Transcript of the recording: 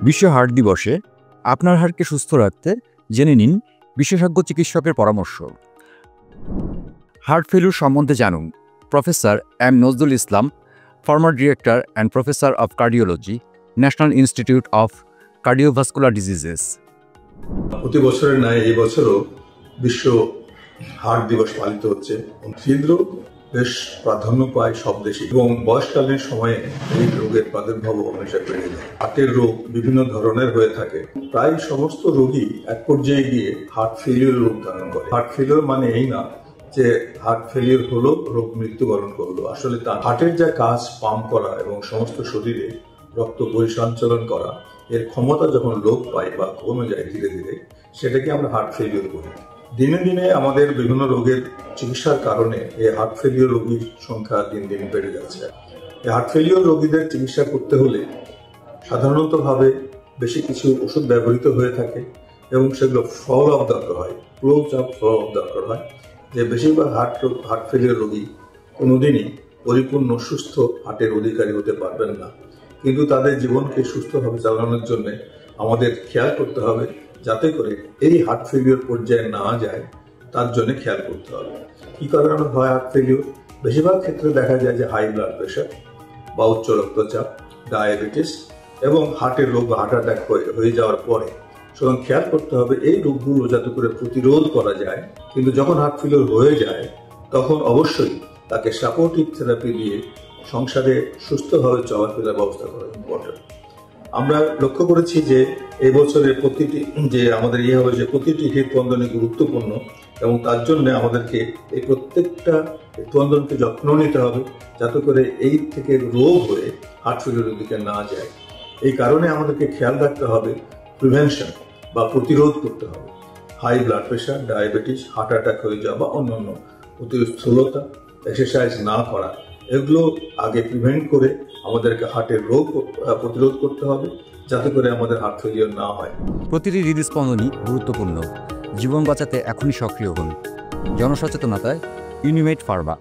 বিশ্ব হার্ট দিবসে আপনার হার্টকে সুস্থ রাখতে জেনে নিন বিশেষজ্ঞ চিকিৎসকের পরামর্শ। হার্ট ফেলিউর সম্বন্ধে জানুন। Professor M Nazrul Islam, former director and professor of cardiology, national institute of cardiovascular diseases. প্রতি বছরের ন্যায় এই বছরও বিশ্ব হার্ট দিবস পালিত হচ্ছে। হৃদরোগ বেশ প্রাধান্য পায় সব দেশে এবং বয়সকালীন সময়ে এই রোগের প্রাদুর্ভাব অনেকটা বেড়ে যায়। হার্টের রোগ বিভিন্ন ধরনের হয়ে থাকে। প্রায় সমস্ত রোগী এক পর্যায়ে গিয়ে হার্ট ফেলিওর রোগ ধারণ করে। হার্ট ফেলিওর মানে এই না যে হার্ট ফেলিওর হলো রোগ মৃত্যুবরণ করলো, আসলে তা হার্টের যা কাজ পাম্প করা এবং সমস্ত শরীরে রক্ত পরিসঞ্চালন করা, এর ক্ষমতা যখন লোপ পায় বা কমে যায় ধীরে ধীরে, সেটাকে আমরা হার্ট ফেলিওর বলি। দিনে দিনে আমাদের বিভিন্ন রোগের চিকিৎসার কারণে এই হার্ট ফেলিওর রোগীর সংখ্যা দিন দিন বেড়ে যাচ্ছে। এই হার্ট ফেলিওর রোগীদের চিকিৎসা করতে হলে সাধারণতভাবে বেশি কিছু ওষুধ ব্যবহৃত হয়ে থাকে এবং সেগুলো ফলো আপ দরকার হয়, ক্লোজ আপ ফলো আপ দরকার হয়। যে বেশিরভাগ হার্ট ফেলিওর রোগী কোনোদিনই পরিপূর্ণ সুস্থ হার্টের অধিকারী হতে পারবেন না, কিন্তু তাদের জীবনকে সুস্থভাবে চালানোর জন্য আমাদের খেয়াল করতে হবে যাতে করে এই হার্ট ফেলিওর পর্যায়ে না যায়, তার জন্য খেয়াল করতে হবে। কি কারণে হয় হার্ট ফেলিওর? বেশিরভাগ ক্ষেত্রে দেখা যায় যে হাই ব্লাড প্রেশার বা উচ্চ রক্তচাপ, ডায়াবেটিস এবং হার্টের রোগ বা হার্ট অ্যাটাক হয়ে যাওয়ার পরে। সুতরাং খেয়াল করতে হবে এই রোগগুলো যাতে করে প্রতিরোধ করা যায়। কিন্তু যখন হার্ট ফেলিওর হয়ে যায় তখন অবশ্যই তাকে সাপোর্টিভ থেরাপি দিয়ে সংসারে সুস্থভাবে চলাফেরার ব্যবস্থা করা ইম্পর্টেন্ট। আমরা লক্ষ্য করেছি যে এই বছরের প্রতিটি যে আমাদের হবে যে প্রতিটি হৃদস্পন্দনই গুরুত্বপূর্ণ এবং তার জন্য আমাদেরকে এই প্রত্যেকটা হৃদস্পন্দনকে যত্ন নিতে হবে যাতে করে এই থেকে রোগ হয়ে হার্ট ফেলিওরের দিকে না যায়। এই কারণে আমাদেরকে খেয়াল রাখতে হবে প্রিভেনশন বা প্রতিরোধ করতে হবে। High blood pressure, diabetes, heart attack হয়ে যাওয়া বা অন্যান্য স্থূলতা, এক্সারসাইজ না করা, এগুলো আগে প্রিভেন্ট করে আমাদেরকে হার্টের রোগ প্রতিরোধ করতে হবে যাতে করে আমাদের হার্ট ফেলিওর না হয়। প্রতিটি হৃদস্পন্দনই গুরুত্বপূর্ণ। জীবন বাঁচাতে এখনই সক্রিয় হন। জনসচেতনতায় ইউনিমেড ফার্মা।